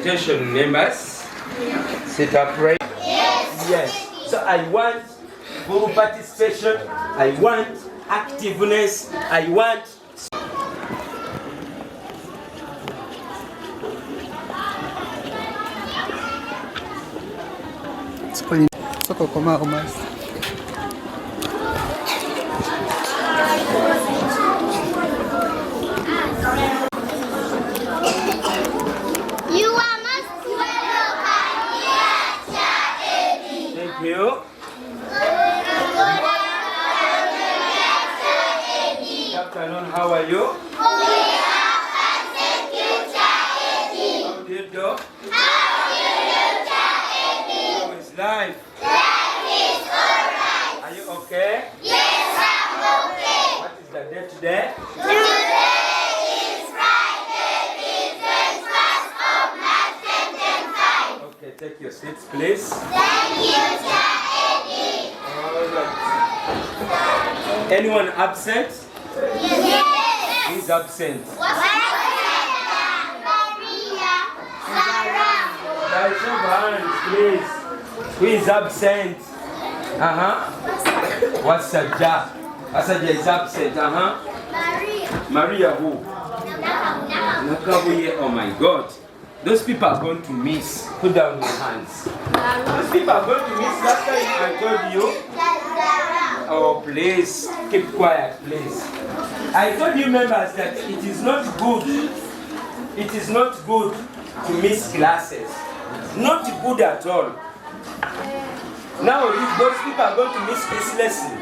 Attention members. Sit up right. Yes. So I want full participation. I want activeness. I want. Thank you. Good afternoon, how are you? How do you do? How is life? Are you okay? What is the day today? Okay, take your seats, please. Anyone absent? Who's absent? Guys, show of hands, please. Who is absent? Wasaja. Wasaja is absent. Maria who? Nakabuye. Oh my God. Those people are going to miss. Put down your hands. Those people are going to miss. Last time I told you. Oh, please. Keep quiet, please. I told you members that it is not good. It is not good to miss classes. Not good at all. Now those people are going to miss this lesson.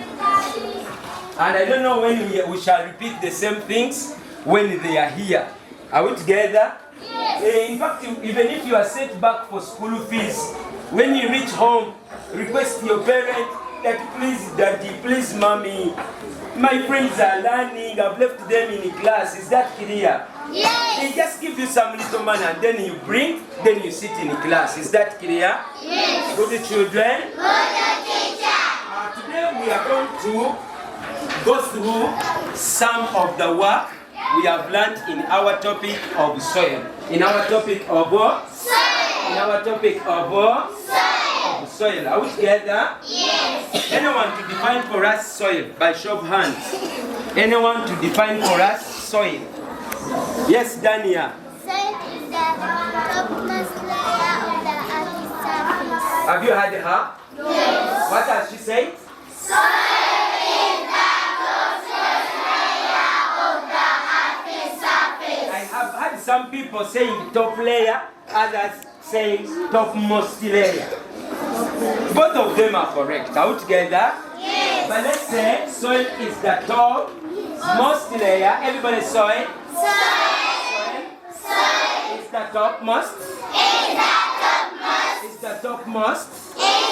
And I don't know when we shall repeat the same things when they are here. Are we together? Yes. In fact, even if you are sent back for school fees, when you reach home, request your parent that please daddy, please mommy, my friends are learning, I've left them in class. Is that clear? Yes. They just give you some little money and then you bring, then you sit in class. Is that clear? Yes. Good children? Good teacher. Today we are going to go through some of the work we have learned in our topic of soil. In our topic of soil. In our topic of soil. Soil. Are we together? Yes. Anyone to define for us soil by show of hands? Anyone to define for us soil? Yes, Dania. Soil is the topmost layer of the earth's surface. Have you heard her? Yes. What has she said? Soil is the topmost layer of the earth's surface. I have heard some people saying top layer, others saying topmost layer. Both of them are correct. Are we together? Yes. But let's say soil is the topmost layer. Everybody soil. Soil. Soil. Is the topmost. Is the topmost. Is the topmost. Is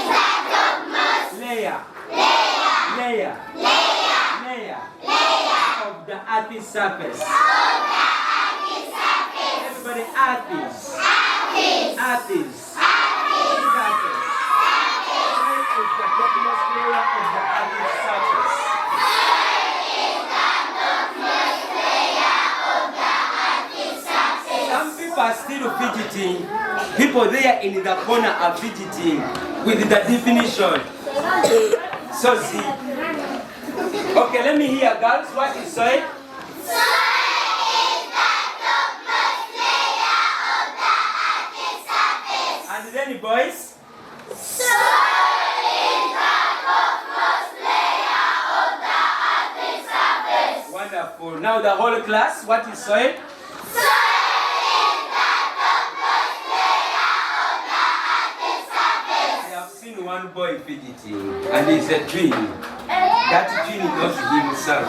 the topmost. Layer. Layer. Layer. Layer. Layer. Layer. Of the earth's surface. Of the earth's surface. Everybody earth's. Earth's. Earth's. Surface. Soil is the topmost layer of the earth's surface. Some people are still fidgeting. People there in the corner are fidgeting with the definition. So see. Okay, let me hear, girls. What is soil? Soil is the topmost layer of the earth's surface. And then boys? Soil is the topmost layer of the earth's surface. Wonderful. Now the whole class, what is soil? One boy fidgeting, and he's a twin. That twin knows himself.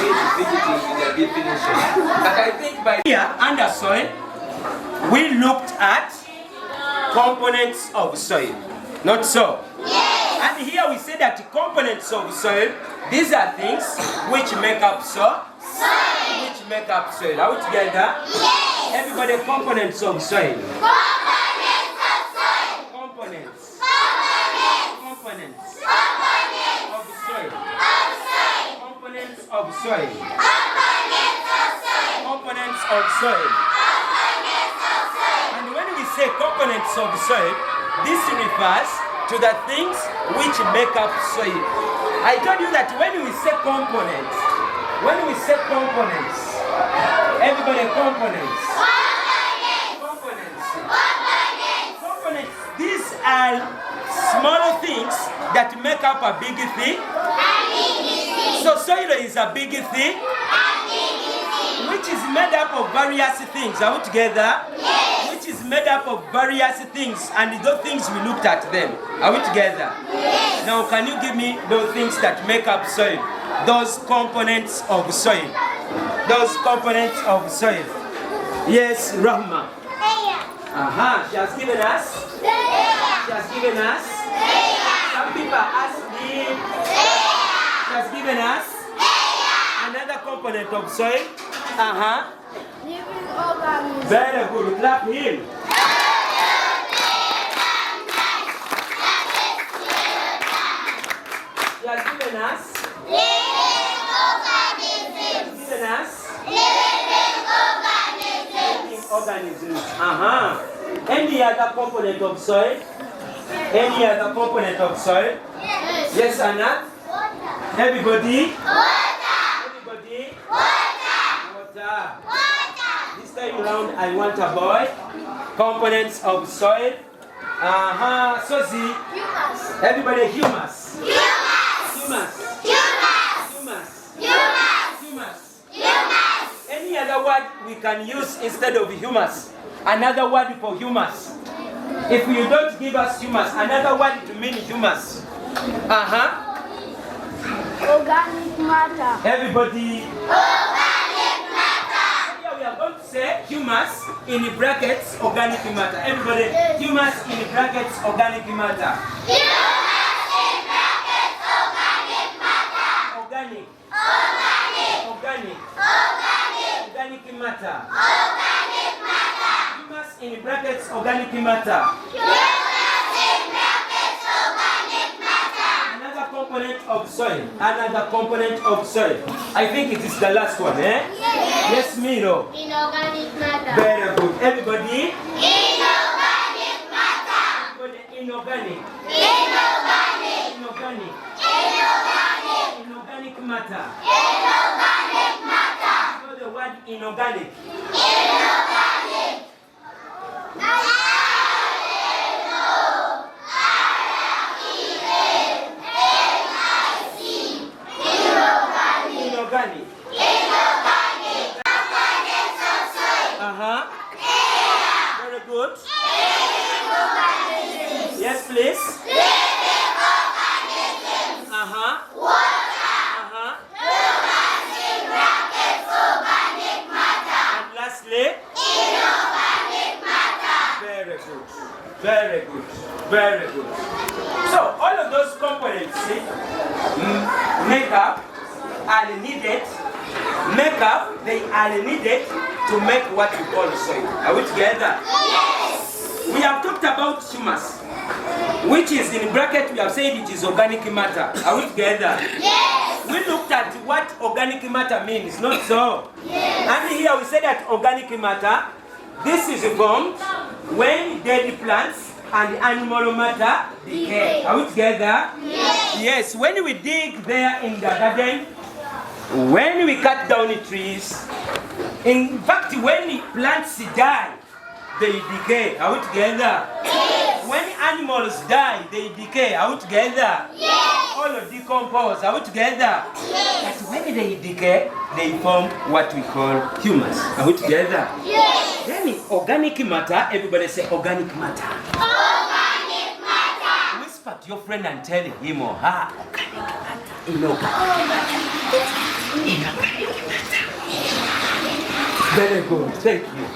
He is fidgeting with the definition. But I think by here, under soil, we looked at components of soil. Not so? Yes. And here we say that components of soil, these are things which make up soil. Which make up soil. Are we together? Yes. Everybody, components of soil. Components of soil. Components. Components Components of soil. of soil. Components of soil. Components of soil. Components of soil. Components of soil. And when we say components of soil, this refers to the things which make up soil. I told you that when we say components, everybody components. Components. These are small things that make up a big thing. So soil is a big thing, which is made up of various things. Are we together? Yes. Which is made up of various things, and those things we looked at them. Are we together? Yes. Now, can you give me those things that make up soil? Those components of soil. Those components of soil. Yes, Rahma. She has given us. She has given us. Some people ask me. She has given us another component of soil. Living organisms. Very good. Clap him. She has given us. Living organisms. Given us. Living organisms. Organisms. Any other component of soil? Any other component of soil? Yes. Yes or not? Water. Everybody? Water. Everybody? Water. Water. This time around, I want a boy. Components of soil. Sozi. Humus. Everybody, humus. Humus. Humus. Humus. Humus. Humus. Humus. Humus. Any other word we can use instead of humus? Another word for humus. If you don't give us humus, another word to mean humus. Organic matter. Everybody. Organic matter. Here we are going to say humus in brackets organic matter. Everybody, humus in brackets organic matter. Humus in brackets organic matter. Organic. Organic. Organic. Organic. Organic matter. Organic matter. Humus in brackets organic matter. Humus in brackets organic matter. Another component of soil. Another component of soil. I think it is the last one, eh? Yes, Miro. Inorganic matter. Very good. Everybody. Inorganic matter. Everybody, inorganic. Inorganic. Inorganic. Inorganic. Inorganic matter. Inorganic matter. Know the word inorganic. Inorganic. Inorganic. Inorganic. Components of soil. Very good. Living organisms. Yes, please. Living organisms. Water. Humus in brackets organic matter. And lastly. Inorganic matter. Very good. Very good. Very good. So all of those components, see, make up are needed. Make up, they are needed to make what we call soil. Are we together? Yes. We have talked about humus, which is in bracket. We have said it is organic matter. Are we together? Yes. We looked at what organic matter means, not so. Yes. And here we said that organic matter, this is formed when dead plants and animal matter decay. Are we together? Yes. Yes, when we dig there in the garden, when we cut down the trees, in fact, when the plants die, they decay. Are we together? Yes. When animals die, they decay. Are we together? Yes. All of decompose. Are we together? Yes. But when they decay, they form what we call humus. Are we together? Yes. Then organic matter, everybody say organic matter. Organic matter. Whisper to your friend and tell him or her, organic matter. Inorganic matter. Inorganic matter. Very good. Thank you.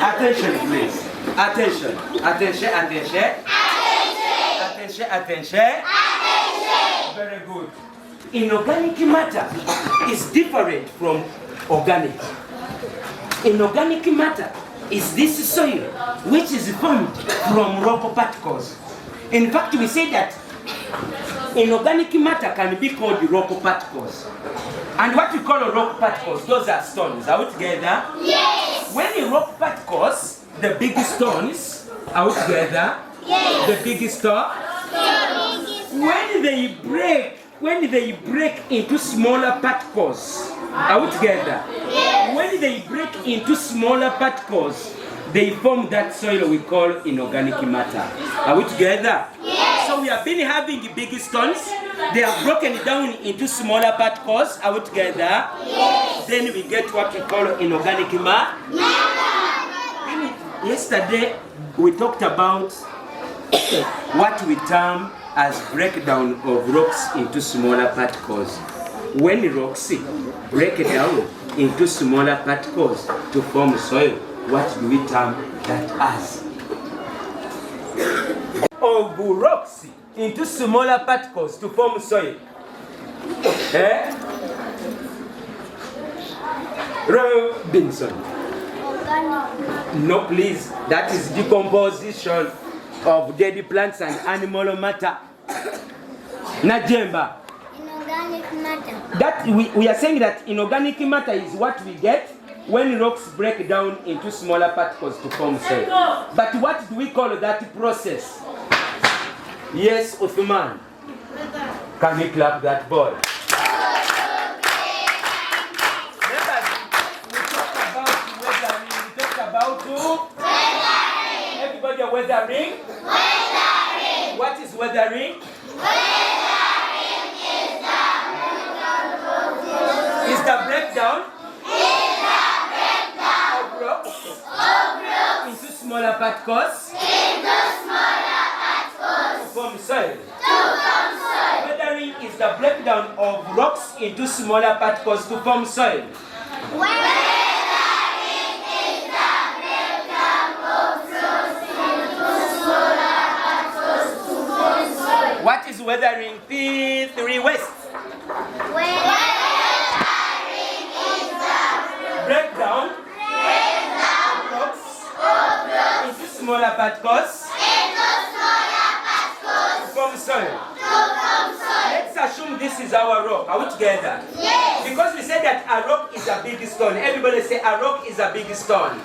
Attention, please. Attention. Attention, attention. Attention, attention. Very good. Inorganic matter is different from organic. Inorganic matter is this soil which is formed from rock particles. In fact, we say that inorganic matter can be called rock particles. And what we call rock particles, those are stones. Are we together? Yes. When the rock particles the big stones out together. Yes. The big stone. When they break into smaller particles out together. Yes. When they break into smaller particles, they form that soil we call inorganic matter. Are we together? Yes. So we have been having big stones. They are broken down into smaller particles. Are we together? Yes. Then we get what we call inorganic matter. Yesterday we talked about what we term as breakdown of rocks into smaller particles. When rocks break down into smaller particles to form soil, what do we term that as? Of rocks into smaller particles to form soil. Eh? Robinson. No, please. That is decomposition of dead plants and animal matter. Najemba. Inorganic matter. That we are saying that inorganic matter is what we get when rocks break down into smaller particles to form soil. But what do we call that process? Yes, Uthman. Can we clap that ball? Everybody weathering? Weathering. What is weathering? Weathering Is the breakdown of rocks into smaller particles to form soil. Weathering is the breakdown of rocks into smaller particles to form soil. What is weathering? P3 West. Weathering is the Breakdown of rocks into smaller particles to form soil. Let's assume this is our rock. Are we together? Yes. Because we said that a rock is a big stone. Everybody say a rock is a big stone.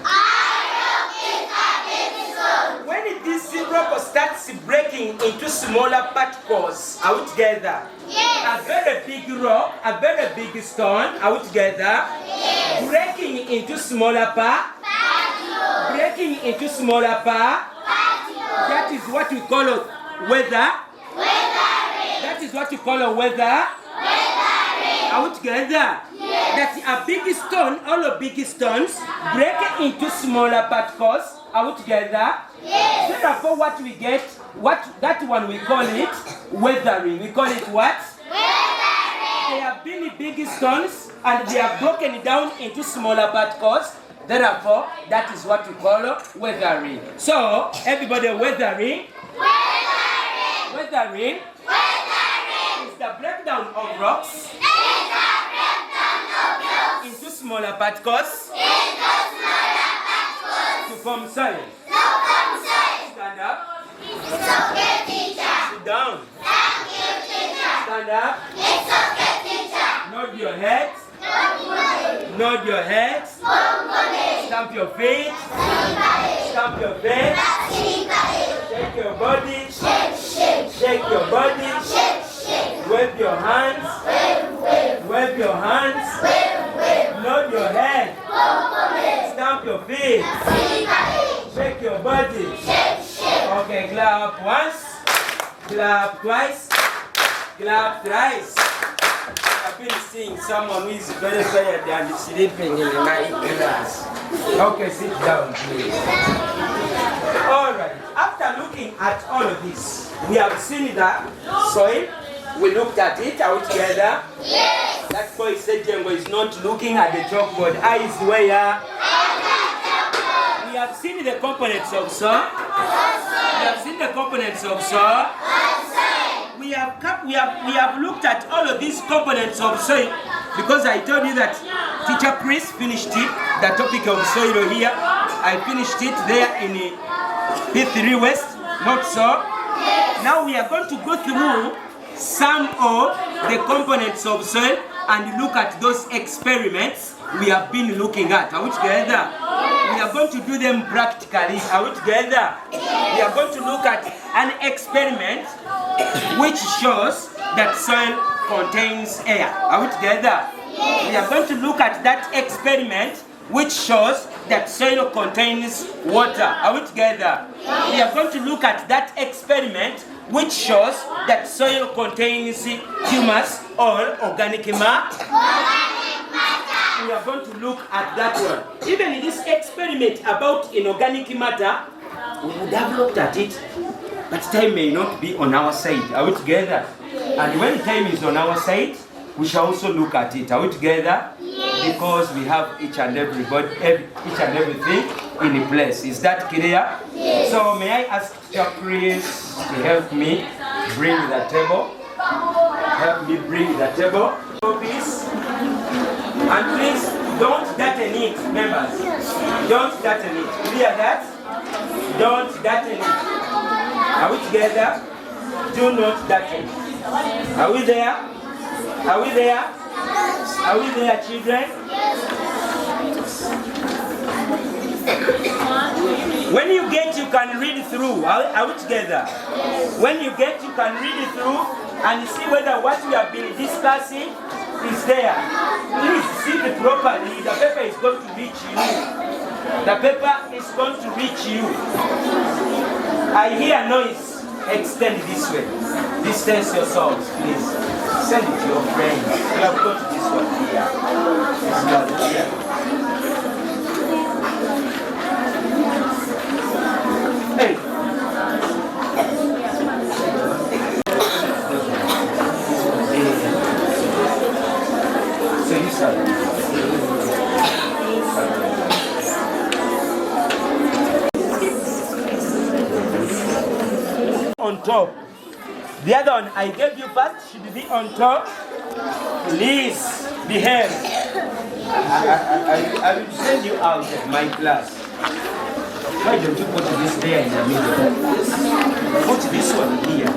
When this rock starts breaking into smaller particles, are we together? Yes. A very big rock, a very big stone, are we together? Yes. Breaking into smaller parts. Breaking into smaller parts. That is what we call a weather. That is what we call a weather. Are we together? Yes. That a big stone, all of big stones break into smaller particles. Are we together? Yes. Therefore, what we get, that one we call it weathering. We call it what? Weathering. They have been big stones and they are broken down into smaller particles. Therefore, that is what we call weathering. So, everybody, weathering. Weathering is the breakdown of rocks into smaller particles to form soil. Stand up. It's okay, teacher. Sit down. Thank you, teacher. Stand up. It's okay, teacher. Nod your head. Nod your head. Stamp your feet. Stamp your feet. Shake your body. Shake your body. Wave your hands. Wave your hands. Nod your head. Stamp your feet. Shake your body. Okay, clap once. Clap twice. Clap thrice. I've been seeing someone who is very tired and sleeping in the night class. Okay, sit down, please. Alright, after looking at all of this, we have seen the soil. We looked at it out together. Yes. That boy said Jengo is not looking at the chalkboard. Eyes where? We have seen the components of soil. We have seen the components of soil. We have looked at all of these components of soil because I told you that Teacher Chris finished it, the topic of soil here. I finished it there in P3 West, not so. Now we are going to go through some of the components of soil and look at those experiments we have been looking at. Are we together? We we are going to do them practically. Are we together? We are going to look at an experiment which shows that soil contains air. Are we together? We are going to look at that experiment which shows that soil contains water. Are we together? We are going to look at that experiment which shows that soil contains humus or organic matter. We are going to look at that one. Even in this experiment about inorganic matter, we would have looked at it, but time may not be on our side. Are we together? And when time is on our side, we shall also look at it. Are we together? Yes. Because we have each and everything in place. Is that clear? Yes. So may I ask you please to help me bring the table? Help me bring the table, please. And please don't darten it, members. Don't darten it. Clear that? Don't darten it. Are we together? Do not darten. Are we there? Are we there? Are we there, children? When you get, you can read through. Are we together? When you get, you can read it through and see whether what we have been discussing is there. Please see it properly. The paper is going to reach you. The paper is going to reach you. I hear noise. Extend this way. Distance yourselves, please. Send it to your friends. You have got this one here. This one here. Hey. So you start. On top. The other one I gave you first should be on top. Please behave. I will send you out of my class. Why don't you put this there in the middle? Put this one here.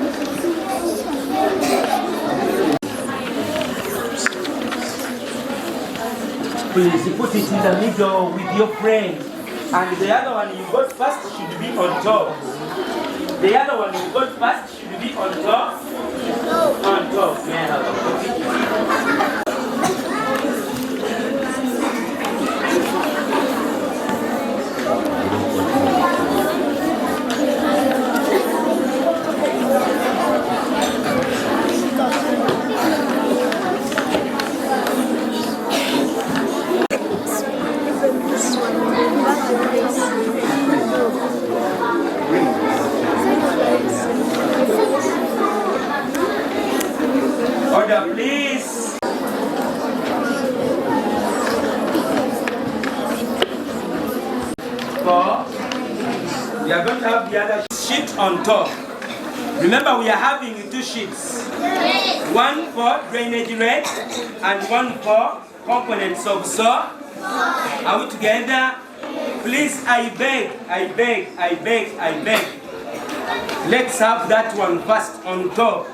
Please put it in the middle with your friend. And the other one you got first should be on top. The other one you got first should be on top. On top. May I have a copy? Order, please. Four. We are going to have the other sheet on top. Remember, we are having two sheets. One for drainage rate and one for components of soil. Are we together? Please, I beg. Let's have that one first on top.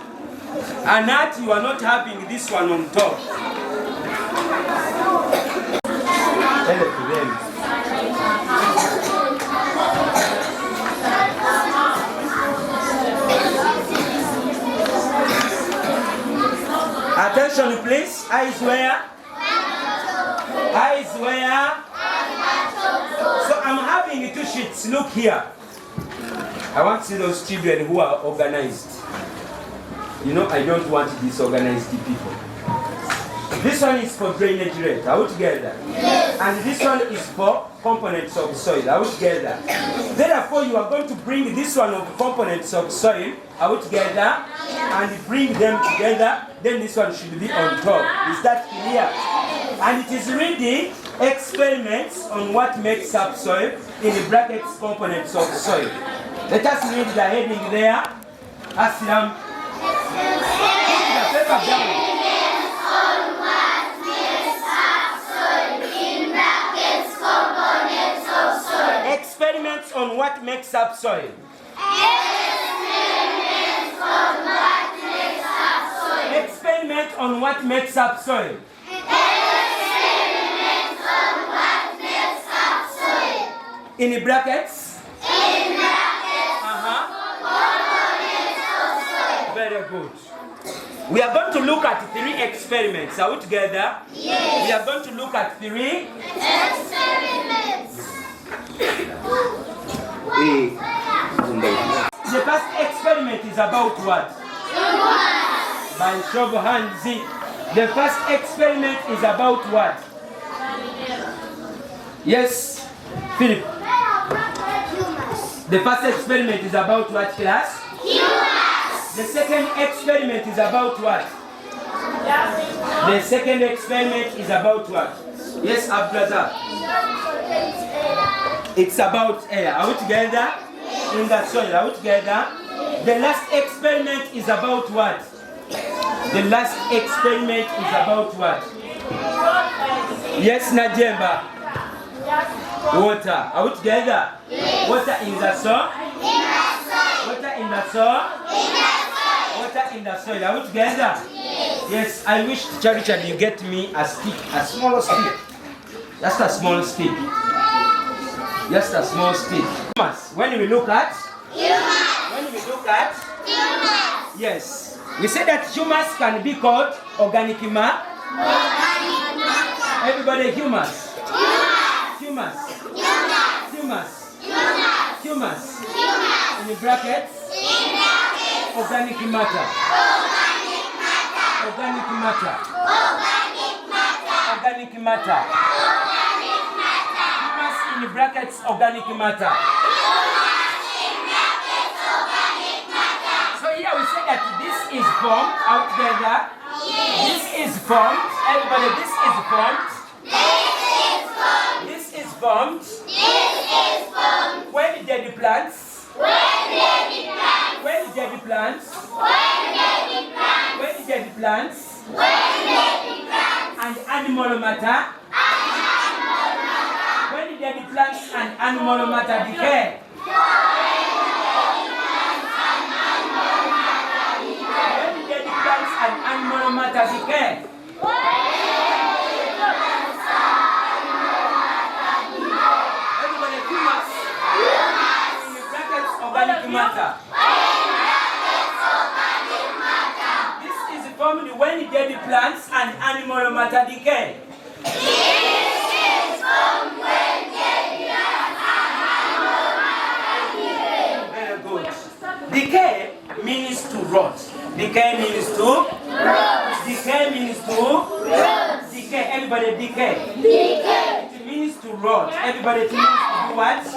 And that you are not having this one on top. Tell it to them. Attention please. Eyes where? Eyes where? So I'm having two sheets. Look here. I want to see those children who are organized. You know, I don't want disorganized people. This one is for drainage rate. Are we together? Yes. And this one is for components of soil. Are we together? Therefore, you are going to bring this one of components of soil. Are we together? And bring them together. Then this one should be on top. Is that clear? And it is reading experiments on what makes up soil in the brackets components of soil. Let us read the heading there. Aslam. Experiments on what makes up soil. Experiment on what makes up soil. In brackets? Very good. We are going to look at 3 experiments. Are we together? Yes. We are going to look at 3 experiments. The first experiment is about what? Humans. By show of hands. The first experiment is about what? Yes, Philip. Humans. The first experiment is about what, class? Humans. The second experiment is about what? The second experiment is about what? Yes, Abdulazak. It's about air. Are we together? In the soil. Are we together? The last experiment is about what? The last experiment is about what? Yes, Najemba. Water. Are we together? Yes. Water in the soil. In the soil. Water in the soil. In the soil. Water in the soil. Are we together? Yes. Yes, I wish, Richard, you get me a stick, a small stick. Just a small stick. Just a small stick. When we look at? Humans. When we look at? Humans. Yes. We say that humans can be called organic matter. Organic matter. Everybody, humans. Humans. Humans. Humans. Humans. Humans. Humans. Humans. In brackets? In brackets. Organic matter. Organic matter. Organic matter. Organic matter. Organic matter. Organic matter. Humans in brackets, organic matter. Humans in brackets. Organic matter. So here we say that this is formed out together. Yes. This is formed. Everybody, this is formed. This is formed. This is formed. This is formed. When dead plants. When dead plants. When dead plants. When dead plants. When dead plants. When dead plants. And animal matter. When dead plants and animal matter decay. When dead plants and animal matter decay. Everybody, humans. In the brackets, organic matter. This is formed when dead plants and animal matter decay. Very good. Decay means to rot. Decay means to rot. Decay means to rot. Decay. Everybody, decay. Decay. It means to rot. Everybody, it means to do what? Or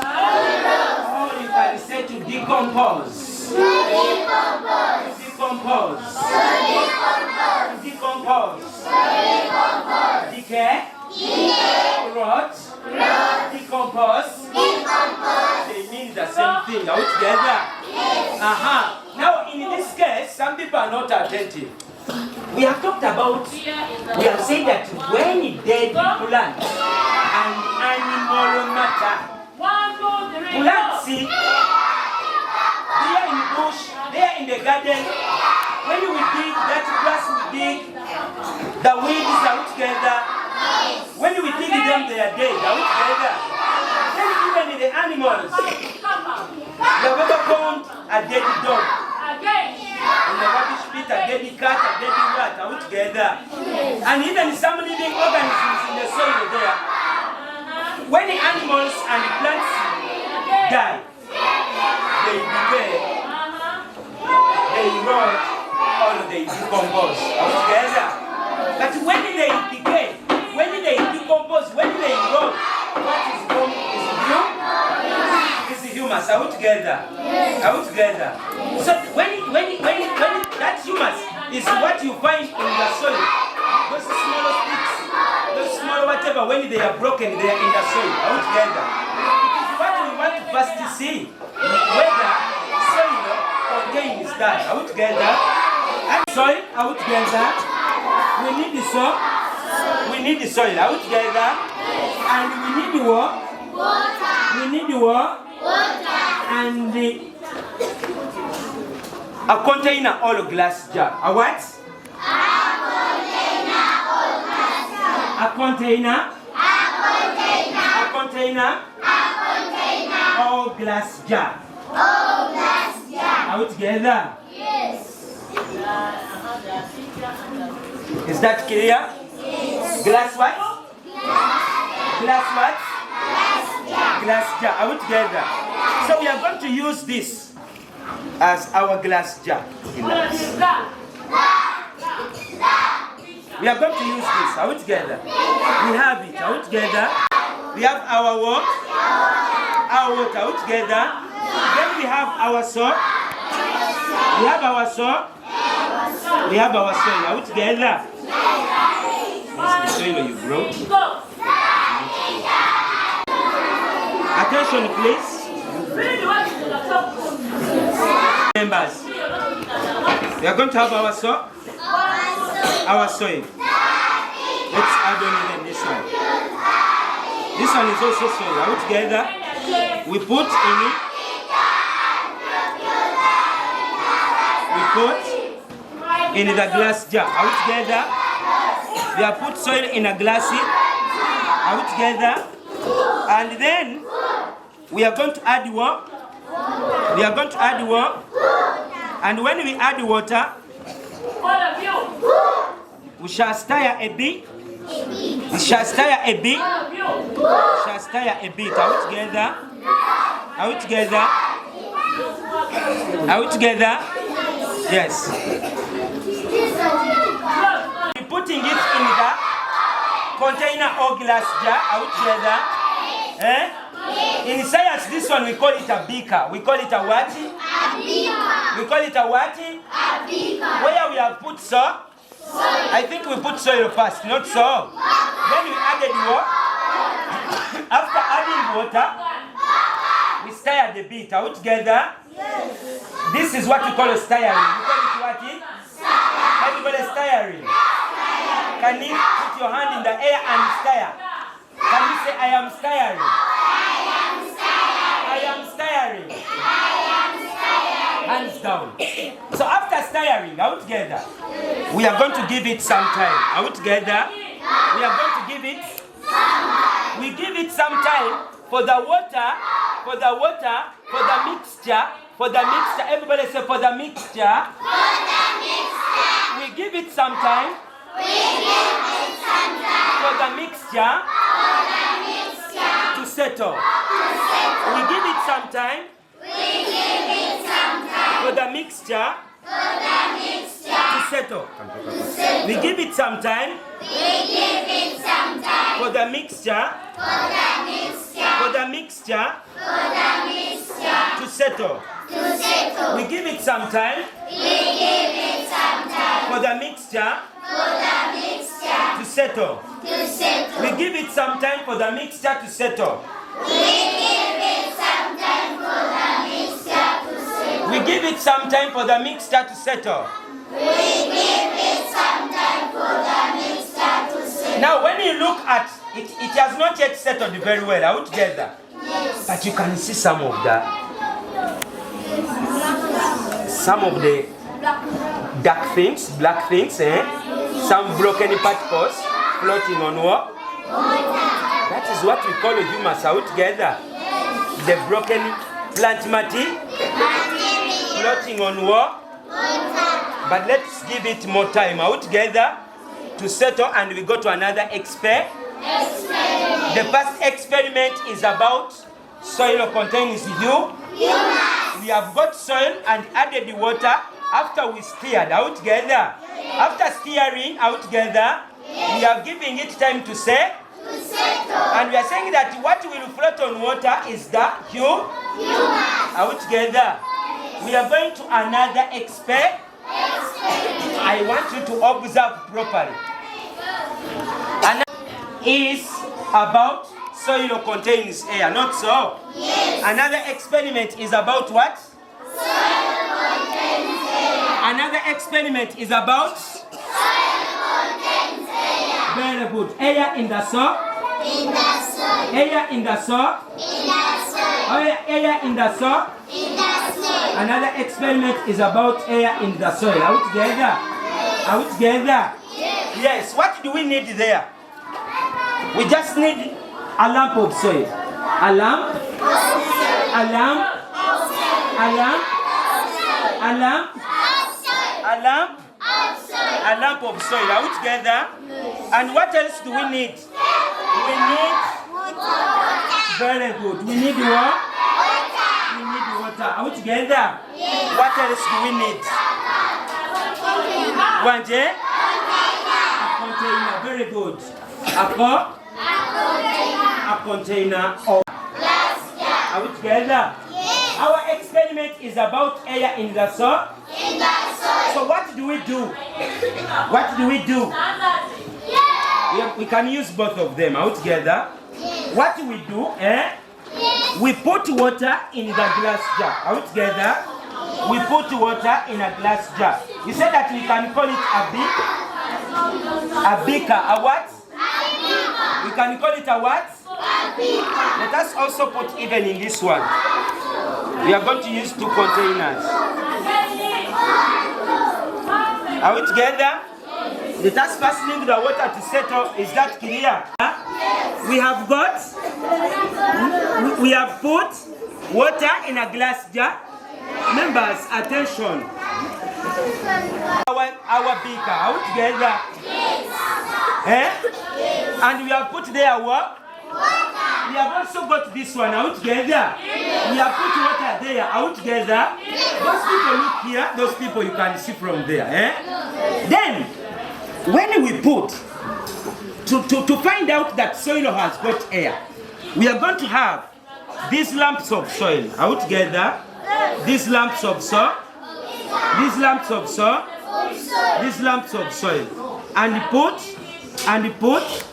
you can say to decompose. Decompose. Decompose. Decompose. Decompose. Decompose. Decay. Decay. Rot. Rot. Decompose. Decompose. They mean the same thing. Are we together? Yes. Now, in this case, some people are not attentive. We have talked about, we have said that when dead plant and animal matter, plants, see, they are in bush, they are in the garden. When we dig, that grass we dig, the weeds are together. When we dig them, they are dead. Are we together? Then even in the animals, you have ever found a dead dog. In the rubbish pit, a dead cat, a dead rat, are we together? And even some living organisms in the soil there. When the animals and the plants die, they decay, they rot, or they decompose. Are we together? But when they decay, when they decompose, when they rot, what is wrong is you? Is the humans. Are we together? Are we together? So when that humus is what you find in the soil, those small sticks, those small whatever, when they are broken, they are in the soil. Are we together? It is what we want to first see, whether soil contains that. Are we together? And soil, are we together? We need the soil. We need the soil. Are we together? And we need the what? Water. We need the what? Water. And a container or glass jar. A what? A container. A container. A container. A container. or glass jar? Are we together? Yes. Is that clear? Yes. Glass what? Glass what? Glass jar. Are we together? So we are going to use this as our glass jar. We are going to use this. Are we together? We have it. Are we together? We have our what? Our water. Are we together? Then we have our soap. We have our soap. We have our soil. Are we together? This is the soil you brought. Attention, please. Members, we are going to have our soap. Our soil. Let's add on even this one. This one is also soil. Are we together? We put in it. We put in the glass jar. Are we together? We have put soil in a glassy. Are we together? And then we are going to add water. We are going to add water. And when we add water, we shall stir a bit. We shall stir a bit. We shall stir a bit. Are we together? Are we together? Are we together? Yes. We're putting it in the container or glass jar. Are we together? Eh? In science, this one we call it a beaker. We call it a what? A beaker. We call it a what? A beaker. Where we have put salt. I think we put soil first, not salt. Then we added water. After adding water, we stir the bit. Are we together? Yes. This is what we call a stirring. We call it what? Everybody stirring. Can you put your hand in the air and stir? Can you say, I am stirring? I am stirring. Hands down. So after stirring, are we together? We are going to give it some time. Are we together? We are going to give it. We give it some time for the water, for the mixture, for the mixture. Everybody say for the mixture. We give it some time. For the mixture. To settle. We give it some time. For the mixture. To settle. We give it some time. For the mixture. For the mixture. To settle. We give it some time. For the mixture. To settle. We give it some time for the mixture to settle. We give it some time for the mixture to settle. Now when you look at it, it has not yet settled very well. Are we together? Yes. But you can see some of the dark things, black things, some broken particles floating on what? That is what we call a humus. Are we together? The broken plant matter floating on what? But let's give it more time. Are we together? To settle, and we go to another experiment. The first experiment is about soil contains humus. We have got soil and added the water after we stirred. Are we together? After stirring, are we together? We are giving it time to settle. And we are saying that what will float on water is the humus. Are we together? We are going to another experiment. I want you to observe properly. Another is about soil contains air, not so? Yes. Another experiment is about what? Soil contains air. Another experiment is about? Soil contains air. Very good. Air in the soil? In the soil. Air in the soil? In the soil. Air in the soil? In the soil. Another experiment is about air in the soil. Are we together? Yes. Are we together? Yes. Yes. What do we need there? We just need a lump of soil. A lump of soil. A lamp. A lamp. A lamp. A lamp. A lamp of soil. Are we together? And what else do we need? We need water. Very good. We need what? Water. We need water. Are we together? Yes. What else do we need? One day? A container. Very good. A container of glass jar. Are we together? Yes. Our experiment is about air in the soil. In the soil. So what do we do? What do we do? Yes. We can use both of them. Are we together? Yes. What do we do? Yes. We put water in the glass jar. Are we together? Yes. We put water in a glass jar. You said that we can call it a beaker. A what? We can call it a what? A beaker. Let us also put even in this one. We are going to use 2 containers. Are we together? Let us first leave the water to settle. Is that clear? We have put water in a glass jar. Members, attention. Our beaker. Are we together? Yes. And we have put there what? Water. We have also got this one. Are we together? Yes. We have put water there. Are we together? Yes. Those people look here. Those people you can see from there. Then, when we put, to find out that soil has got air, we are going to have these lumps of soil. Are we together? These lumps of soil. These lumps of soil. These lumps of soil. And put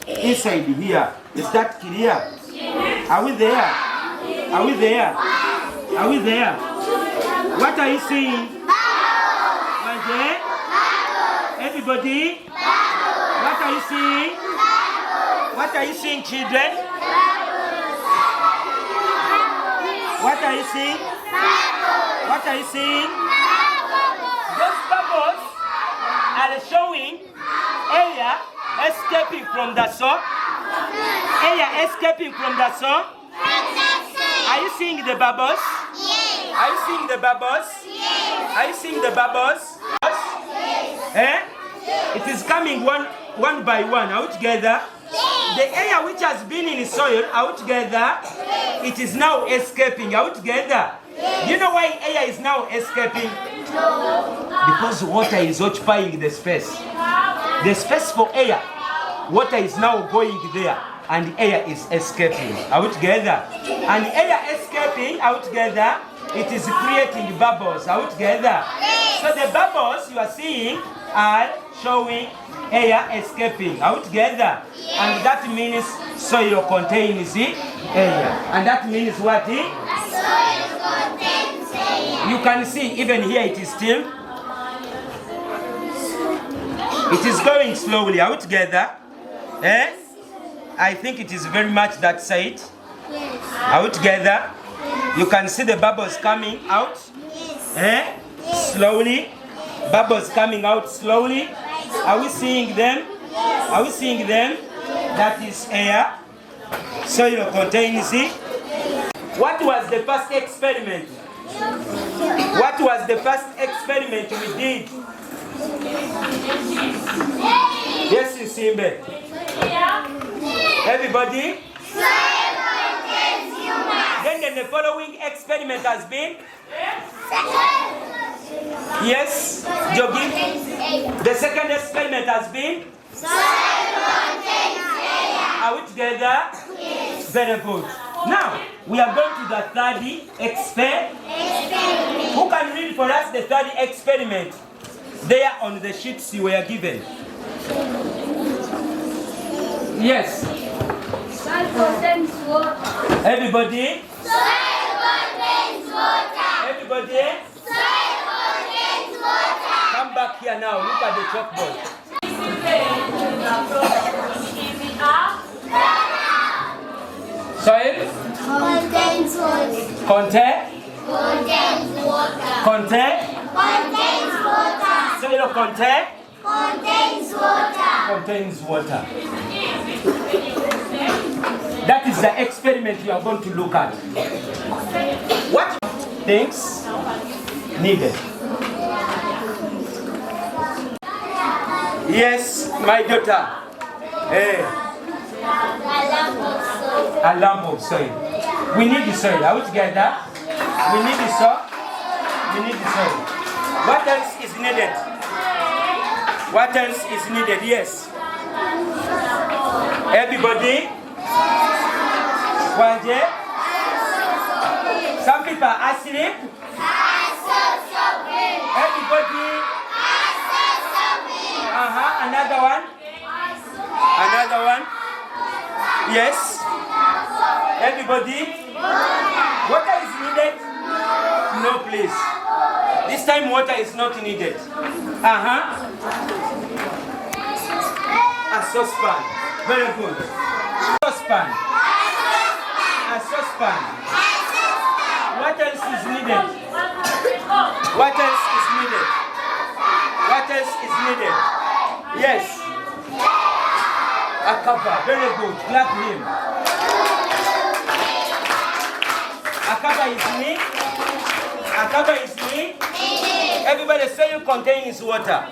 inside here. Is that clear? Are we there? Are we there? Are we there? What are you seeing? Everybody? What are you seeing? What are you seeing, children? What are you seeing? What are you seeing? Those bubbles are showing air escaping from the soil. Air escaping from the soil. Are you seeing the bubbles? Yes. Are you seeing the bubbles? Yes. Are you seeing the bubbles? Yes. It is coming one by one. Are we together? Yes. The air which has been in the soil, are we together? Yes. It is now escaping. Are we together? Yes. Do you know why air is now escaping? No. Because water is occupying the space. The space for air. Water is now going there and air is escaping. Are we together? And air escaping, are we together? It is creating bubbles. Are we together? Yes. So the bubbles you are seeing are showing air escaping. Are we together? Yes. And that means soil contains the air. And that means what? Soil contains air. You can see even here it is still. It is going slowly. Are we together? I think it is very much that side. Yes. Are we together? Yes. You can see the bubbles coming out. Yes. Slowly. Yes. Bubbles coming out slowly. Are we seeing them? Yes. Are we seeing them? Yes. That is air. Soil contains it. What was the first experiment? What was the first experiment we did? Yes, Simbe. Everybody? Soil contains humus. Then the following experiment has been? Yes, Jogi. The second experiment has been? Soil contains air. Are we together? Yes. Very good. Now, we are going to the third experiment. Who can read for us the third experiment? There on the sheets you were given. Yes. Soil contains water. Everybody? Soil contains water. Everybody? Soil contains water. Come back here now. Look at the chalkboard. Soil? Contains water. Contain? Contains water. Contain? Contains water. Soil contain? Contains water. Contains water. That is the experiment you are going to look at. What things needed? Yes, my daughter. Hey. A lump of soil. We need the soil. Are we together? We need the soil. We need the soil. What else is needed? What else is needed? Yes. Everybody? Waje? Some people are asleep. Everybody? Another one? Another one? Yes. Everybody? Water is needed? No, please. This time water is not needed. A saucepan. Very good. Saucepan. A saucepan. What else is needed? What else is needed? What else is needed? Yes. A cover. Very good. Clap him. A cover is needed. A cover is needed. Everybody, soil contains water.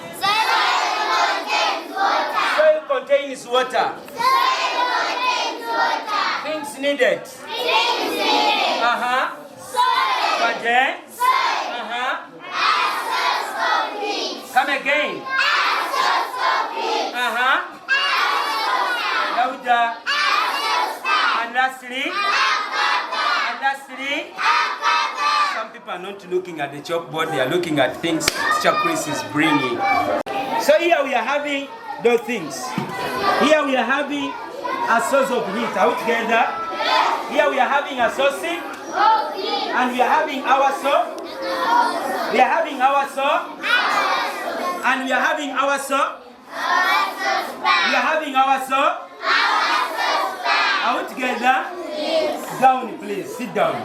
Soil contains water. Things needed. Waje. Come again. Louder. And lastly. Some people are not looking at the chalkboard, they are looking at things Chris is bringing. So here we are having those things. Here we are having a source of heat. Are we together? Here we are having a source, and we are having our source. We are having our source, and we are having our source. We are having our source. Are we together? Down, please. Sit down.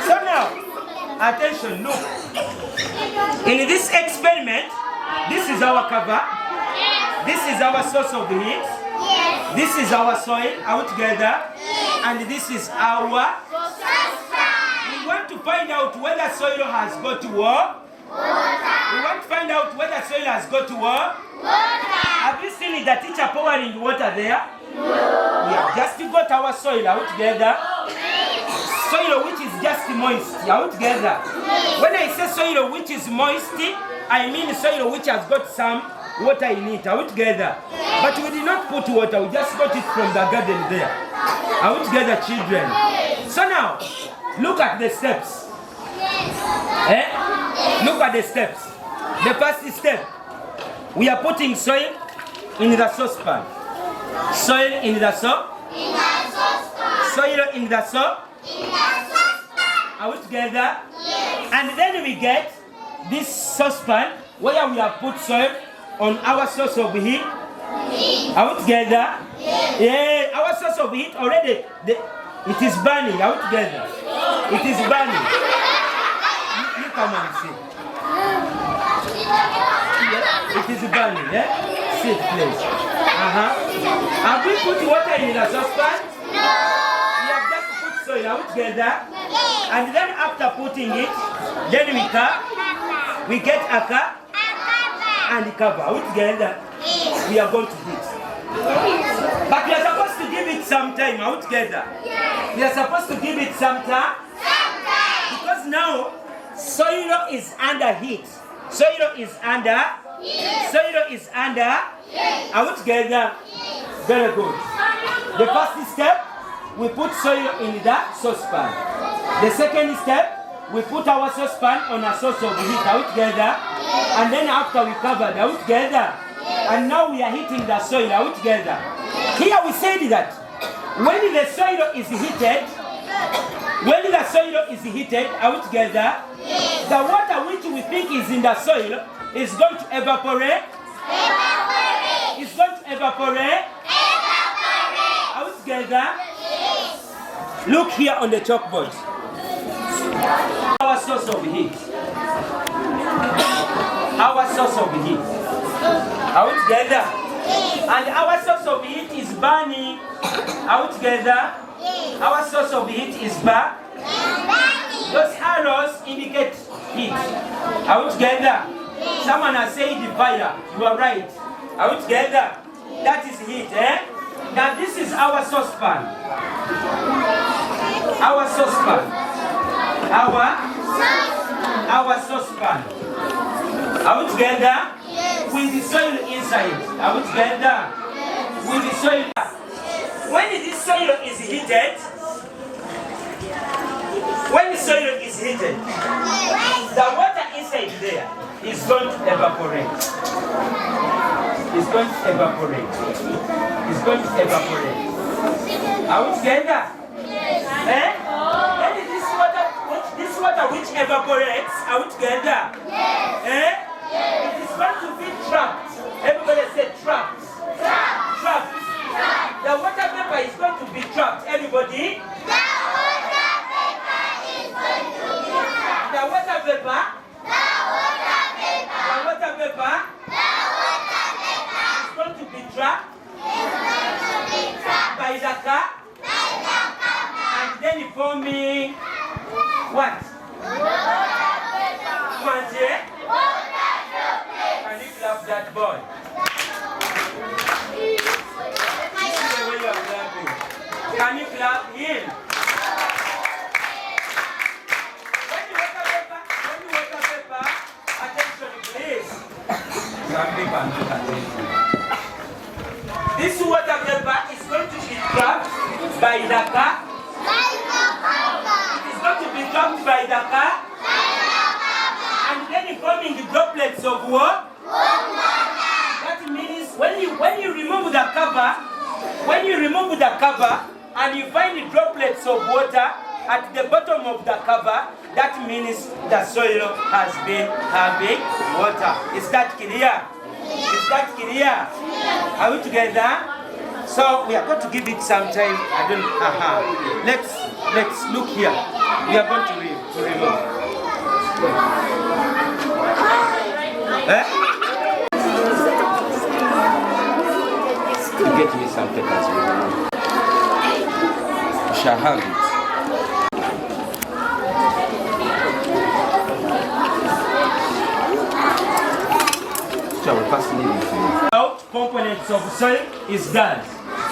So now, attention, look. In this experiment, this is our cover. This is our source of heat. This is our soil. Are we together? And this is our. We want to find out whether soil has got water. We want to find out whether soil has got water. Have you seen the teacher pouring water there? We have just got our soil. Are we together? Soil which is just moist. Are we together? When I say soil which is moist, I mean soil which has got some water in it. Are we together? But we did not put water. We just got it from the garden there. Are we together, children? So now, look at the steps. Look at the steps. The first step, we are putting soil in the saucepan. Soil in the saucepan. Soil in the saucepan. Are we together? Yes. And then we get this saucepan where we have put soil on our source of heat. Are we together? Yes. Yeah, our source of heat already, it is burning. Are we together? It is burning. You come and see. Yeah, it is burning. Yeah? Sit, please. Have we put water in the saucepan? No. We have just put soil. Are we together? Yes. And then after putting it, then we get a cup and cover. Are we together? Yes. We are going to do it. But we are supposed to give it some time. Are we together? Yes. We are supposed to give it some time. Because now soil is under heat. Soil is under. Yes. Soil is under. Yes. Are we together? Yes. Very good. The first step, we put soil in the saucepan. The second step, we put our saucepan on a source of heat. Are we together? Yes. And then after we covered, are we together? Yes. And now we are heating the soil. Are we together? Yes. Here we said that when the soil is heated, are we together? Yes. The water which we think is in the soil is going to evaporate. It's going to evaporate. Are we together? Yes. Look here on the chalkboard. Our source of heat. Our source of heat. Are we together? Yes. And our source of heat is burning. Are we together? Yes. Our source of heat is burning. Those arrows indicate heat. Are we together? Yes. Someone has said fire. You are right. Are we together? That is heat, eh? Now this is our saucepan. Our saucepan. Our saucepan. Are we together? Yes. With the soil inside. Are we together? Yes. With the soil. When this soil is heated, the water inside there is going to evaporate. It's going to evaporate. It's going to evaporate. Are we together? Yes. Eh? And this water which evaporates, are we together? Yes. Eh? Yes. It is going to be trapped. Everybody say trapped. Trapped. Trapped. The water vapor is going to be trapped. Everybody? The water vapor is going to be trapped. The water vapor? The water vapor. The water vapor? The water vapor Is going to be trapped is going to be trapped by the car by the cover. and then forming what? Water vapor. Manje? Water droplets. Can you clap that boy? This is the way you are clapping. Can you clap him? When you water vapor, attention please. Some people are not attention. This water vapor is going to be trapped by the car. By the cover. It is going to be trapped by the car. By the cover. And then forming the droplets of what? Water. That means when you remove the cover, and you find the droplets of water at the bottom of the cover, that means the soil has been having water. Is that clear? Is that clear? Are we together? So we are going to give it some time. Let's look here. We are going to remove. Get me some papers. You shall have it. Out components of soil is done.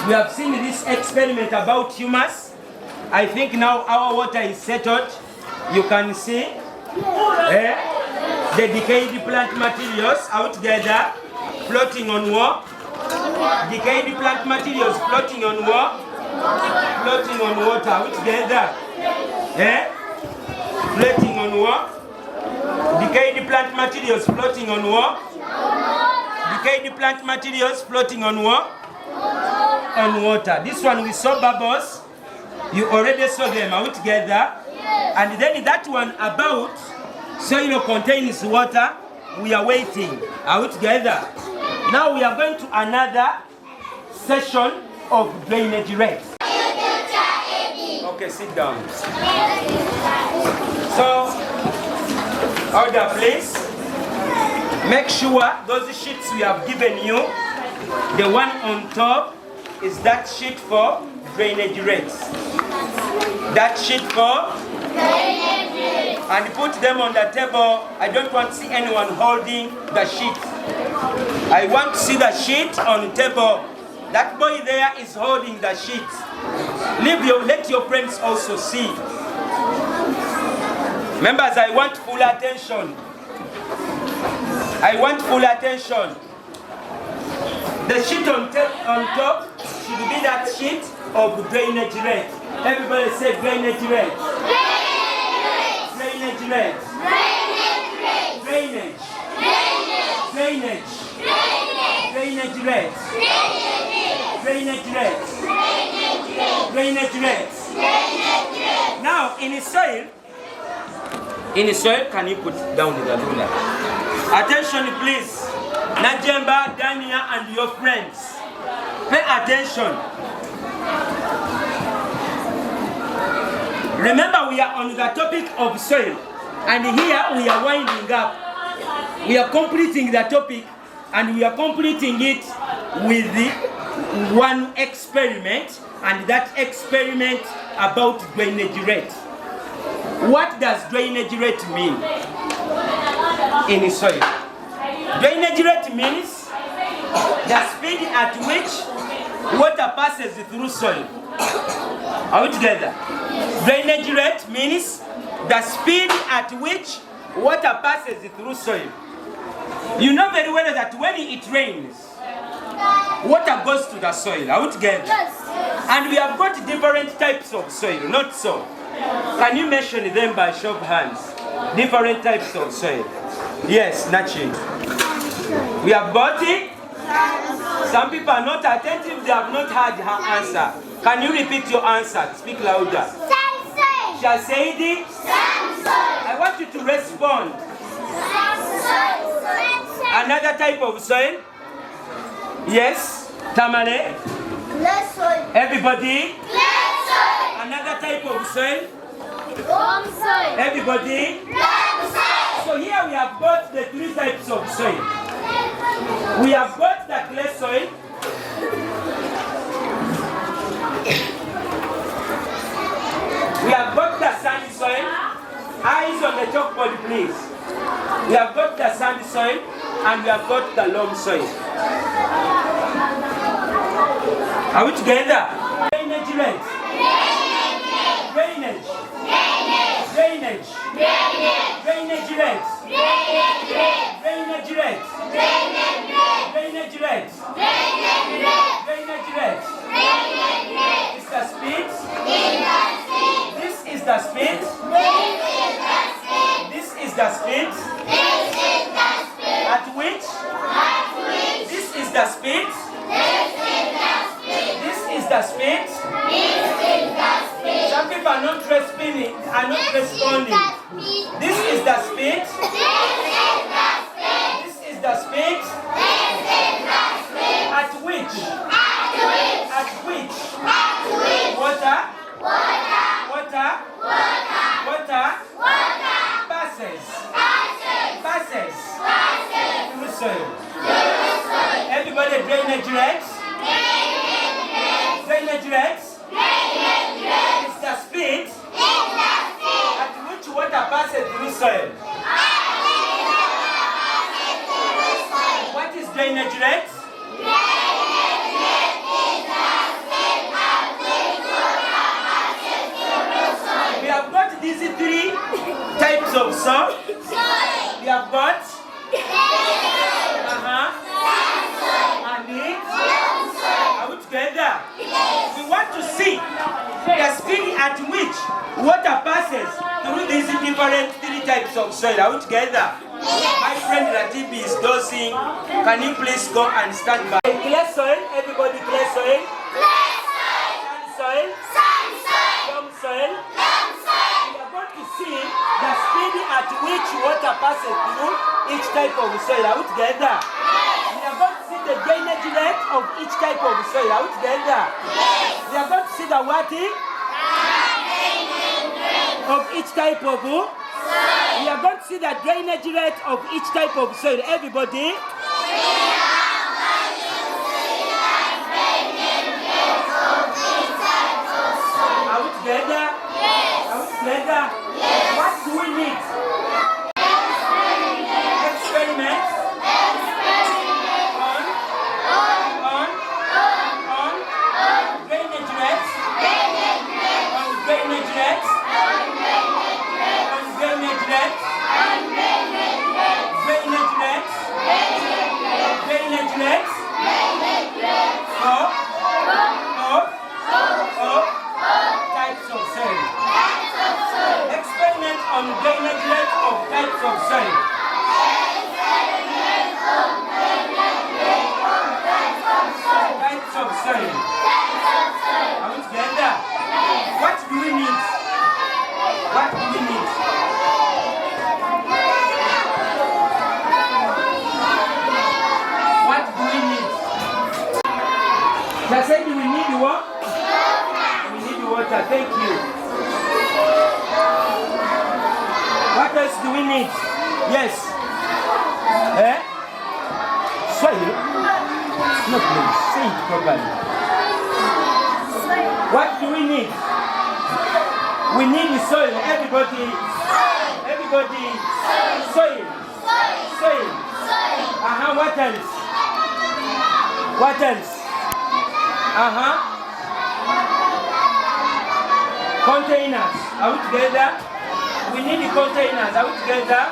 We have seen this experiment about humus. I think now our water is settled. You can see the decayed plant materials out together, floating on water. Decayed plant materials floating on water. Floating on water out together. Floating on water. Decayed plant materials floating on water. Decayed plant materials floating on water. On water. This one we saw bubbles. You already saw them out together. And then that one about soil contains water. We are waiting. Are we together? Now we are going to another session of drainage rates. Okay, sit down. So, order please. Make sure those sheets we have given you, the one on top is that sheet for drainage rates. That sheet for drainage rates. And put them on the table. I don't want to see anyone holding the sheet. I want to see the sheet on the table. That boy there is holding the sheet. Let your friends also see. Members, I want full attention. I want full attention. The sheet on top should be that sheet of drainage rate. Everybody say drainage rate. Drainage rate. Drainage. Drainage. Drainage rate. Drainage rate. Drainage rate. Now in the soil, can you put down the ruler? Attention please. Najemba, Dania and your friends. Pay attention. Remember we are on the topic of soil. And here we are winding up. We are completing the topic and we are completing it with one experiment, and that experiment about drainage rate. What does drainage rate mean in soil? Drainage rate means the speed at which water passes through soil. Are we together? Drainage rate means the speed at which water passes through soil. You know very well that when it rains, water goes to the soil. Are we together? Yes. And we have got different types of soil, not so. Can you mention them by show of hands? Different types of soil. Yes, Nachi. We have got it. Some people are not attentive, they have not heard her answer. Can you repeat your answer? Speak louder. Sand Shall say it? I want you to respond. Another type of soil? Yes, Tamale? Clay soil. Everybody? Clay soil. Another type of soil? Loam soil. Everybody? Loam soil. So here we have got the three types of soil. We have got the clay soil. We have got the sandy soil. Eyes on the chalkboard, please. We have got the sandy soil and we have got the loam soil. Are we together? Drainage rate. Drainage. Drainage. Drainage rate. Drainage rate. Drainage rate. Drainage rate. It's the speed. This is the speed. This is the speed. At which? This is the speed. This is the speed. Some people are not responding. This is the speed. This is the speed. At which? At which? Water passes through soil. Everybody, drainage rates. Drainage rates. It's the speed at which water passes through soil. What is drainage rate? We have got these three types of soil. We have got and it. Are we together? We want to see the speed at which water passes through these different three types of soil. Are we together? My friend Ratibi is dozing. Can you please go and stand by? Clay soil, everybody, clay soil. Sand soil. Loam soil. We are going to see the speed at which water passes through each type of soil. Are we together? We are going to see the drainage rate of each type of soil. Are we together? We are going to see the what of each type of soil. We are going to see the drainage rate of each type of soil. Everybody. Are we together? Are we together? What do we need? Experiments. On drainage rates. On drainage rates. On drainage rates. Drainage rates. Drainage rates. Types of soil. Experiment on drainage rate of types of soil. Types of soil. Are we together? What do we need? What do we need? What do we need? Just said we need what? We need water. Thank you. What else do we need? Yes. Soil. Not place. Say it properly. What do we need? We need the soil. Everybody. Soil. What else? What else? Containers. Are we together? We need the containers. Are we together?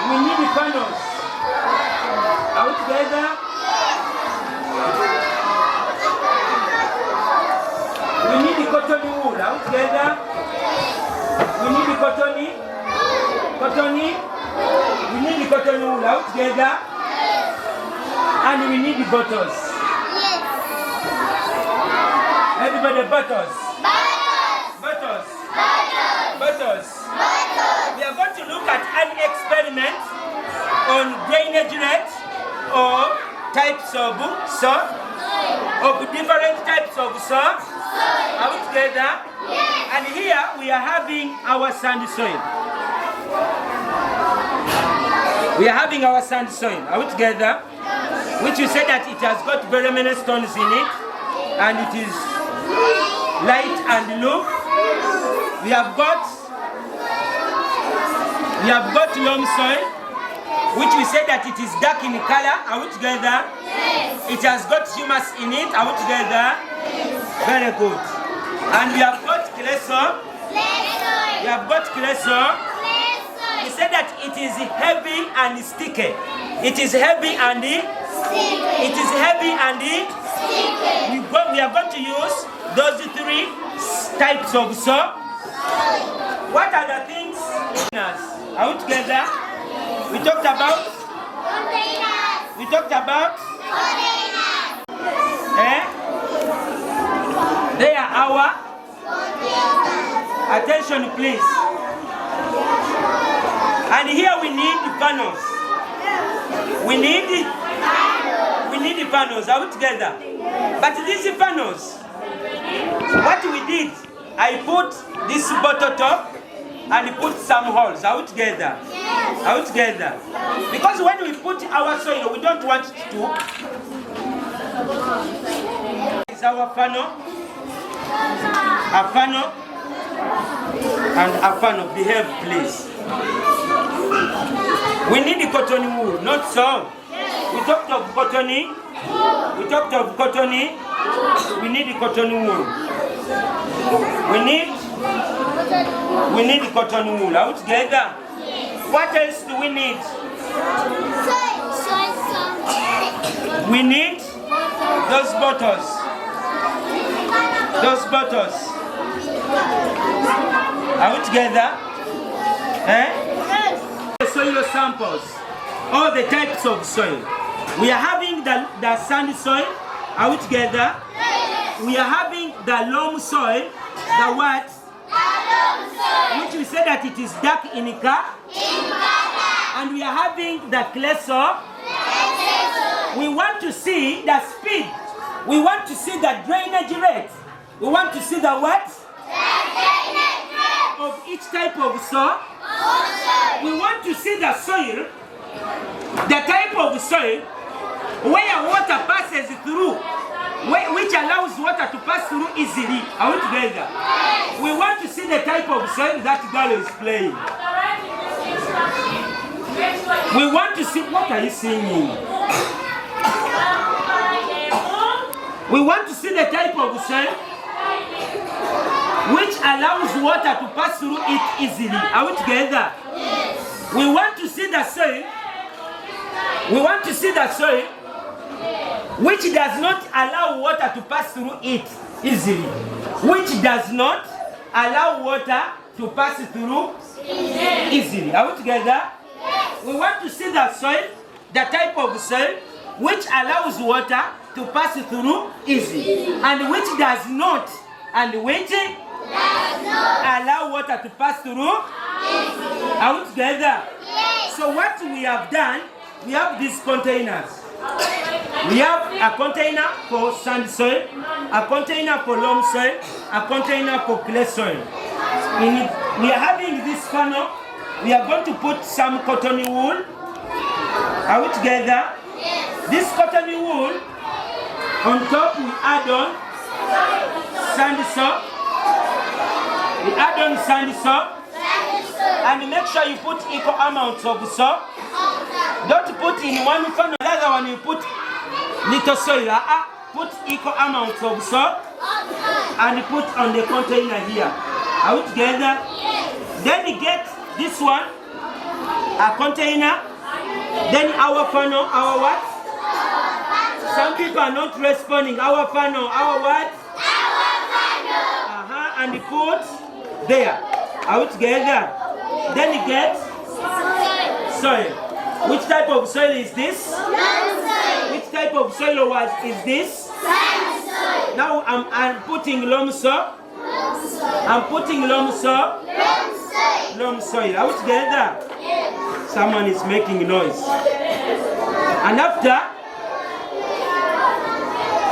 We need the panels. Are we together? We need the cotton wool. Are we together? We need the cottony. We need the cotton wool. Are we together? And we need the bottles. Everybody, bottles. We are going to look at an experiment on drainage rate or types of soil, of different types of soil. Are we together? Yes. And here we are having our sand soil. We are having our sand soil. Are we together? Which you say that it has got very many stones in it, and it is light and low. We have got loam soil, which we say that it is dark in color. Are we together? Yes. It has got humus in it. Are we together? Yes. Very good. And we have got clay soil. We have got clay soil. We say that it is heavy and sticky. It is heavy and sticky. It is heavy and sticky. We are going to use those three types of soil. What are the things? Are we together? We talked about containers. We talked about containers. They are our containers. Attention, please. And here we need the panels. We need the panels. Are we together? But these panels, what we did, I put this bottle top and put some holes. Are we together? Yes. Are we together? Because when we put our soil, we don't want it to. It's our funnel, a funnel, and a funnel. Behave, please. We need the cotton wool, not so. We talked of cottony. We talked of cottony. We need the cotton wool. We need the cotton wool. Are we together? Yes. What else do we need? We need those bottles. Are we together? Yes. Soil samples. All the types of soil. We are having the sandy soil. Are we together? Yes. We are having the loam soil. The what? Which we say that it is dark in color. And we are having the clay soil. We want to see the speed. We want to see the drainage rate. We want to see the what? Of each type of soil. We want to see the soil, the type of soil where water passes through, which allows water to pass through easily. Are we together? Yes. We want to see the type of soil that girl is playing. We want to see, what are you singing? We want to see the type of soil which allows water to pass through it easily. Are we together? Yes. We want to see the soil. We want to see the soil which does not allow water to pass through it easily. Which does not allow water to pass through easily. Are we together? Yes. We want to see the soil, the type of soil which allows water to pass through easily, and which does not, allow water to pass through. Are we together? Yes. So what we have done, we have these containers. We have a container for sand soil, a container for loam soil, a container for clay soil. We are having this funnel. we are going to put some cotton wool. Are we together? Yes. This cotton wool, on top we add on sand soap. We add on sand soap. And make sure you put equal amounts of soap. Don't put in one funnel, the other one you put little soil. Put equal amounts of soap and put on the container here. Are we together? Yes. Then you get this one, a container. Then our funnel, our what? Some people are not responding. Our funnel, our what? Our funnel. And you put there. Are we together? Then you get soil. Which type of soil is this? Soil. Which type of soil is this? Soil. Now I'm putting loam soil. I'm putting loam soil. Loam soil. Are we together? Yes. Someone is making noise. And after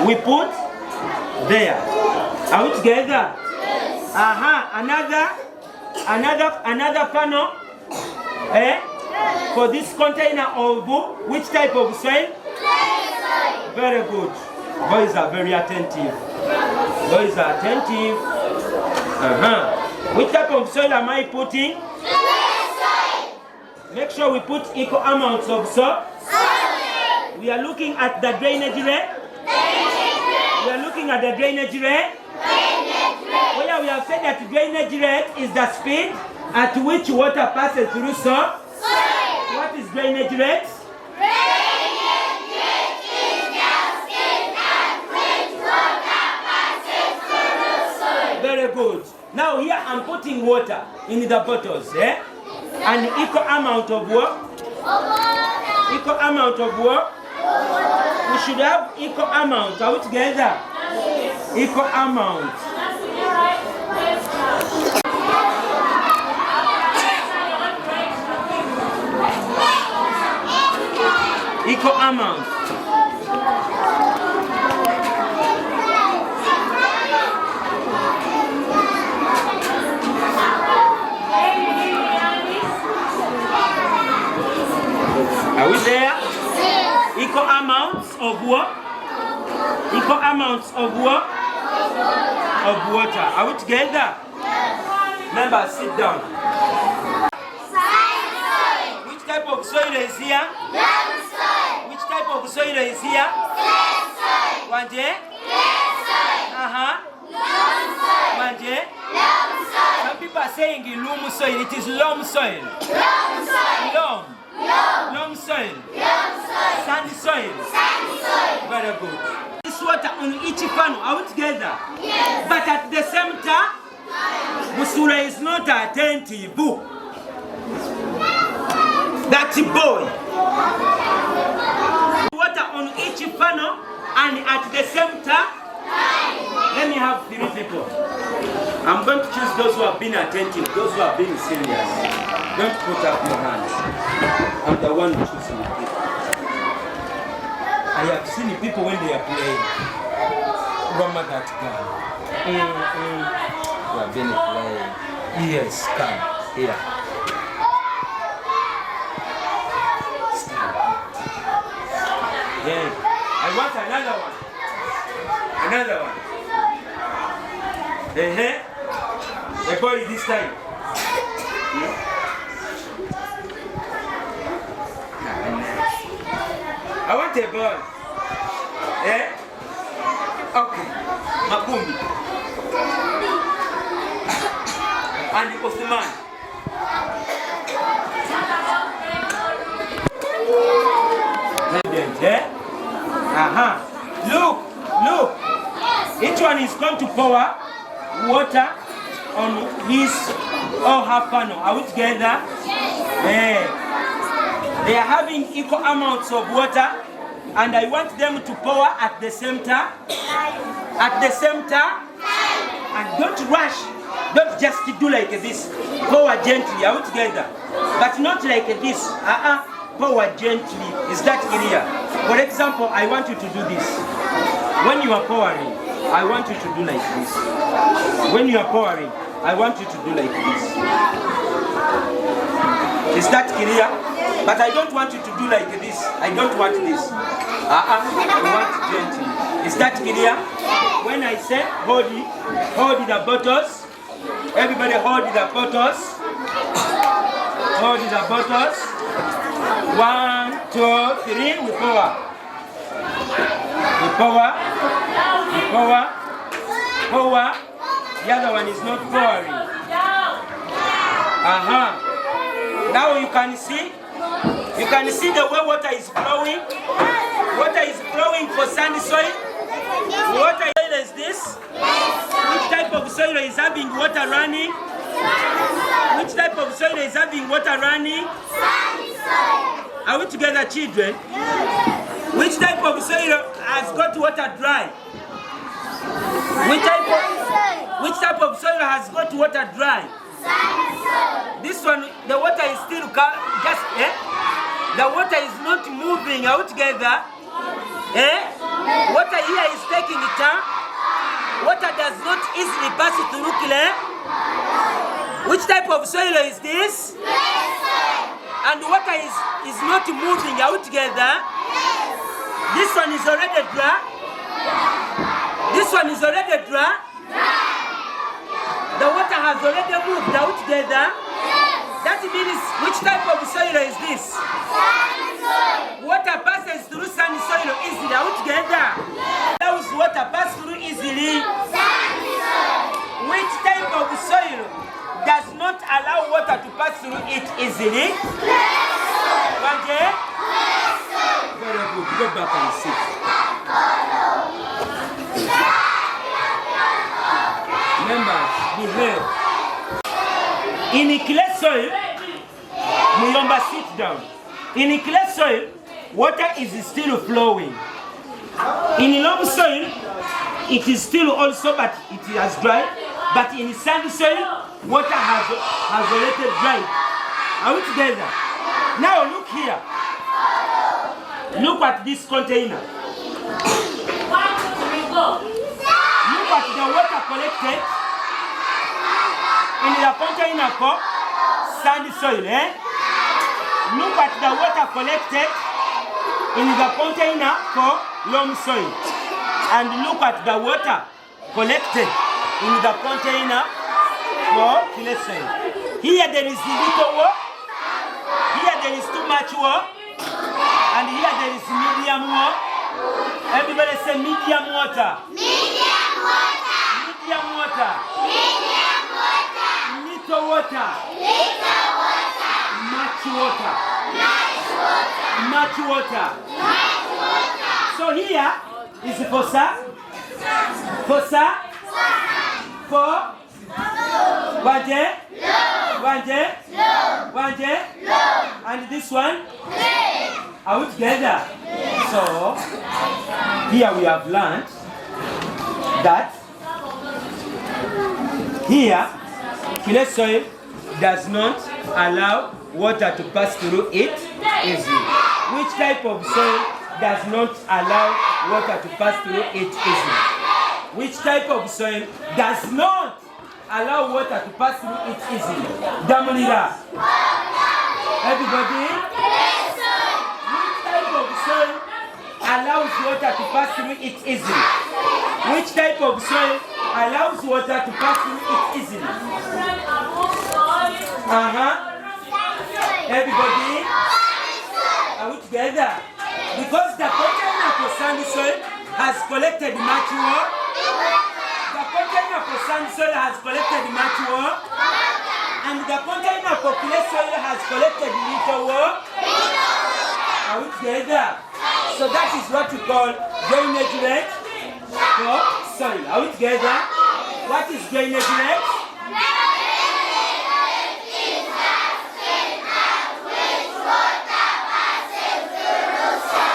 we put there. Are we together? Yes. Another funnel. For this container of which type of soil? Soil. Very good. Boys are very attentive. Boys are attentive. Which type of soil am I putting? Soil. Make sure we put equal amounts of soil. Soil. We are looking at the drainage rate. We are looking at the drainage rate. Where we have said that drainage rate is the speed at which water passes through soil. What is drainage rate? Drainage rate is the speed at which water passes through soil. Very good. Now here I'm putting water in the bottles, An equal amount of what? Equal amount of what? We should have equal amount. Are we together? Equal amount. Equal amount. Are we there? Equal amounts of what? Equal amounts of what? Of water. Are we together? Members, sit down. Which type of soil is here? Which type of soil is here? Wanje? Wanje? Some people are saying loam soil. It is loam soil. Loam soil. Sandy soil. Very good. This water on each funnel. Are we together? Yes. But at the same time, Musura is not attentive. That boy. Water on each funnel and at the same time, let me have 3 people. I'm going to choose those who have been attentive, those who have been serious. Don't put up your hands. I'm the one choosing people. I have seen people when they are playing. Remember that guy. You have been playing. Yes, come here. Yeah. I want another one. Another one. The boy this time. I want a ball. Okay. Makumbi. And Osman. Look. Each one is going to pour water on his or her funnel. Are we together? They are having equal amounts of water, and I want them to pour at the same time. At the same time. And don't rush. Don't just do like this. Pour gently. Are we together? But not like this. Pour gently. Is that clear? For example, I want you to do this. When you are pouring, I want you to do like this. When you are pouring, I want you to do like this. Is that clear? But I don't want you to do like this. I don't want this. I want gently. Is that clear? When I say hold the bottles. Everybody hold the bottles. Hold the bottles. 1, 2, 3. We power. We power. We power. Power. The other one is not pouring. Now you can see. You can see the way water is flowing. Water is flowing for sandy soil. Water is this. Which type of soil is having water running? Which type of soil is having water running? Sandy soil. Are we together, children? Which type of soil has got water dry? Which type of soil has got water dry? This one, the water is still the water is not moving out together. Water here is taking it up. Water does not easily pass through clay. Which type of soil is this? And water is not moving out together. This one is already dry. This one is already dry. The water has already moved out together. That means which type of soil is this? Water passes through sandy soil easily out together. Allows water pass through easily. Which type of soil does not allow water to pass through it easily? Okay? Very good. Go back and sit. Members, behave. In clay soil, Muyomba, sit down. In clay soil, water is still flowing. In loam soil, it is still also, but it has dried. But in sandy soil, water has already dried. Are we together? Now look here. Look at this container. Look at the water collected in the container for sandy soil. Look at the water collected in the container for loam soil. And look at the water collected in the container for clay soil. Here there is little water. Here there is too much water. And here there is medium water. Everybody say medium water. Medium water. Medium water. Medium water. Little water. Little water. Much water. Much water. Much water. So here is for sa. For sa. For. Waje. Waje. Waje. And this one. Are we together? So, here we have learned that here, clay soil does not allow water to pass through it easily. Which type of soil does not allow water to pass through it easily? Which type of soil does not allow water to pass through it easily? Damulira. Everybody? Soil allows water to pass through it easily. Which type of soil allows water to pass through it easily? Everybody? Are we together? Because the container for sandy soil has collected much water. The container for sandy soil has collected much water. And the container for clay soil has collected little water. Are we together? So that is what we call drainage rate for soil. Are we together? What is drainage rate?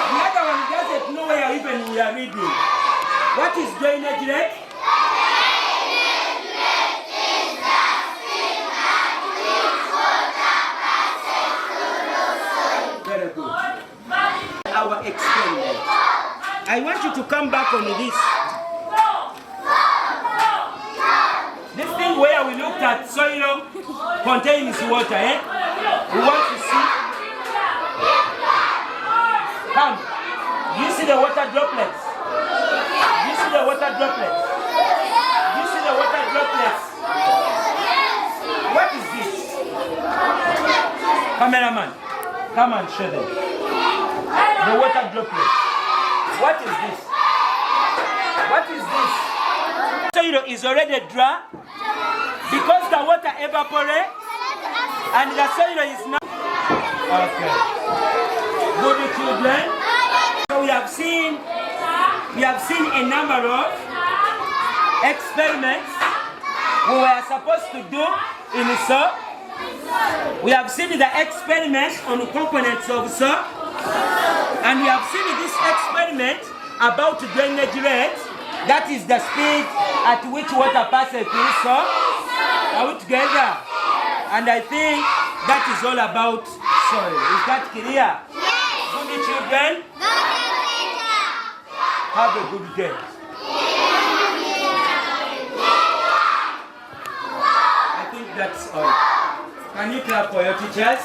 The other one doesn't know where even we are reading. What is drainage rate? Very good. Our experiment. I want you to come back on this. This thing where we looked at soil contains water, We want to water droplets? Do you see the water droplets? Do you see the water droplets? What is this? Cameraman, come and show them. The water droplets. What is this? What is this? Soil is already dry because the water evaporates and the soil is not. Okay. Good children. So we have seen a number of experiments we were supposed to do in soap. We have seen the experiment on the components of soap, and we have seen this experiment about drainage rate. That is the speed at which water passes through soap. Are we together? And I think that is all about soil. Is that clear? Yes. Good children. Have a good day. I think that's all. Can you clap for your teachers?